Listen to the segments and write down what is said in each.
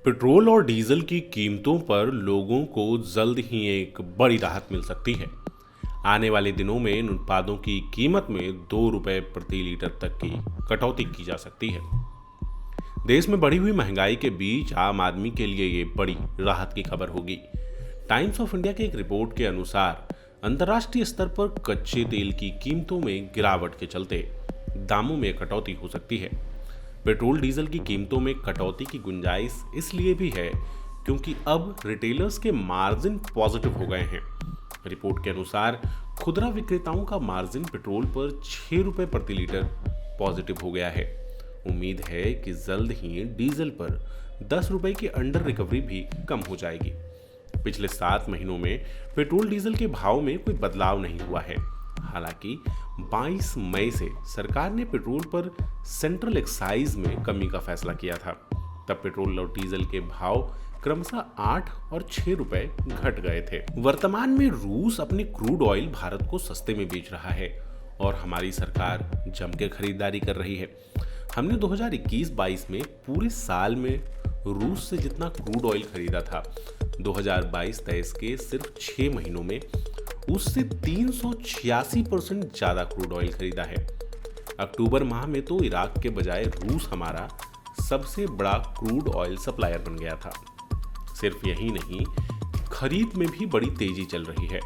Petrol और diesel की कीमतों पर लोगों को जल्द ही एक बड़ी राहत मिल सकती है। आने वाले दिनों में इन उत्पादों की कीमत में 2 रुपए प्रति लीटर तक की कटौती की जा सकती है। देश में बढ़ी हुई महंगाई के बीच आम आदमी के लिए ये बड़ी राहत की खबर होगी। टाइम्स ऑफ इंडिया की एक रिपोर्ट के अनुसार अंतर्राष्ट्रीय स्तर पर कच्चे तेल की कीमतों में गिरावट के चलते दामों में कटौती हो सकती है। पेट्रोल डीजल की कीमतों में कटौती की गुंजाइश इसलिए भी है क्योंकि अब रिटेलर्स के मार्जिन पॉजिटिव हो गए हैं। रिपोर्ट के अनुसार खुदरा विक्रेताओं का मार्जिन पेट्रोल पर 6 रुपए प्रति लीटर पॉजिटिव हो गया है। उम्मीद है कि जल्द ही डीजल पर 10 रुपए की अंडर रिकवरी भी कम हो जाएगी। पिछले 7 महीनों में पेट्रोल डीजल के भाव में कोई बदलाव नहीं हुआ है। हालांकि 22 मई से सरकार ने पेट्रोल पर सेंट्रल एक्साइज में कमी का फैसला किया था। तब पेट्रोल और डीजल के भाव क्रमशः 8 और 6 रुपए घट गए थे। वर्तमान में रूस अपनी क्रूड ऑयल भारत को सस्ते में बेच रहा है और हमारी सरकार जम के खरीदारी कर रही है। हमने 2021-22 में पूरे साल में रूस से जितना क्रूड ऑयल खरीदा था, 2022-23 के सिर्फ 6 महीनों में उससे 386% ज्यादा क्रूड ऑयल खरीदा है। अक्टूबर माह में तो इराक के बजाय रूस हमारा सबसे बड़ा क्रूड ऑयल सप्लायर बन गया था। सिर्फ यही नहीं, खरीद में भी बड़ी तेजी चल रही है।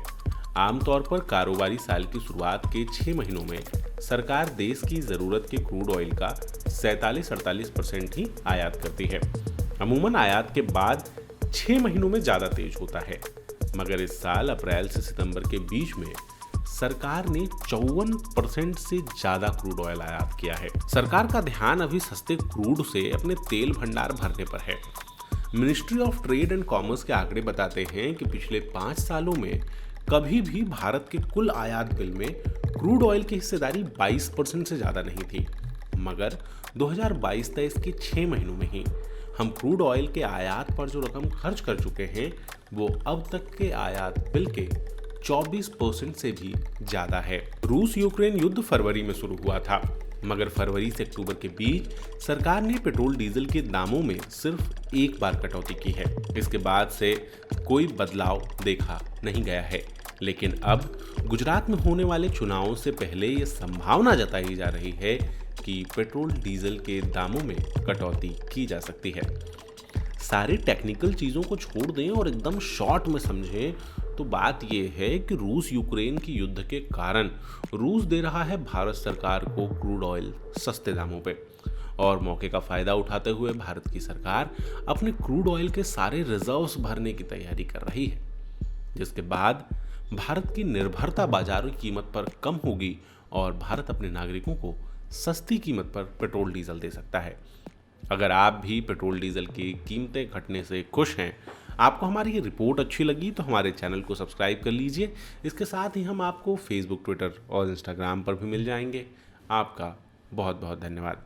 आमतौर पर कारोबारी साल की शुरुआत के 6 महीनों में सरकार देश की जरूरत के क्रूड ऑयल का 47-48% ही आयात करती है। अमूमन आयात के बाद 6 महीनों में ज्यादा तेज होता है, मगर इस साल अप्रैल से सितंबर के बीच में सरकार ने 54% से ज्यादा क्रूड ऑयल आयात किया है। सरकार का ध्यान अभी सस्ते क्रूड से अपने तेल भंडार भरने पर है। Ministry of trade and commerce के आंकड़े बताते हैं कि पिछले 5 सालों में कभी भी भारत के कुल आयात बिल में क्रूड ऑयल की हिस्सेदारी 22% से ज्यादा नहीं थी, मगर 2022-23 के 6 महीनों में ही हम क्रूड ऑयल के आयात पर जो रकम खर्च कर चुके हैं वो अब तक के आयात बिल के 24% से भी ज्यादा है। रूस यूक्रेन युद्ध फरवरी में शुरू हुआ था, मगर फरवरी से अक्टूबर के बीच सरकार ने पेट्रोल डीजल के दामों में सिर्फ एक बार कटौती की है। इसके बाद से कोई बदलाव देखा नहीं गया है। लेकिन अब गुजरात में होने वाले चुनावों से पहले ये संभावना जताई जा रही है कि पेट्रोल डीजल के दामों में कटौती की जा सकती है। सारे टेक्निकल चीज़ों को छोड़ दें और एकदम शॉर्ट में समझें तो बात यह है कि रूस यूक्रेन की युद्ध के कारण रूस दे रहा है भारत सरकार को क्रूड ऑयल सस्ते दामों पे, और मौके का फायदा उठाते हुए भारत की सरकार अपने क्रूड ऑयल के सारे रिजर्व्स भरने की तैयारी कर रही है, जिसके बाद भारत की निर्भरता बाजारी कीमत पर कम होगी और भारत अपने नागरिकों को सस्ती कीमत पर पेट्रोल डीजल दे सकता है। अगर आप भी पेट्रोल डीजल की कीमतें घटने से खुश हैं, आपको हमारी ये रिपोर्ट अच्छी लगी तो हमारे चैनल को सब्सक्राइब कर लीजिए। इसके साथ ही हम आपको फेसबुक, ट्विटर और इंस्टाग्राम पर भी मिल जाएंगे। आपका बहुत बहुत धन्यवाद।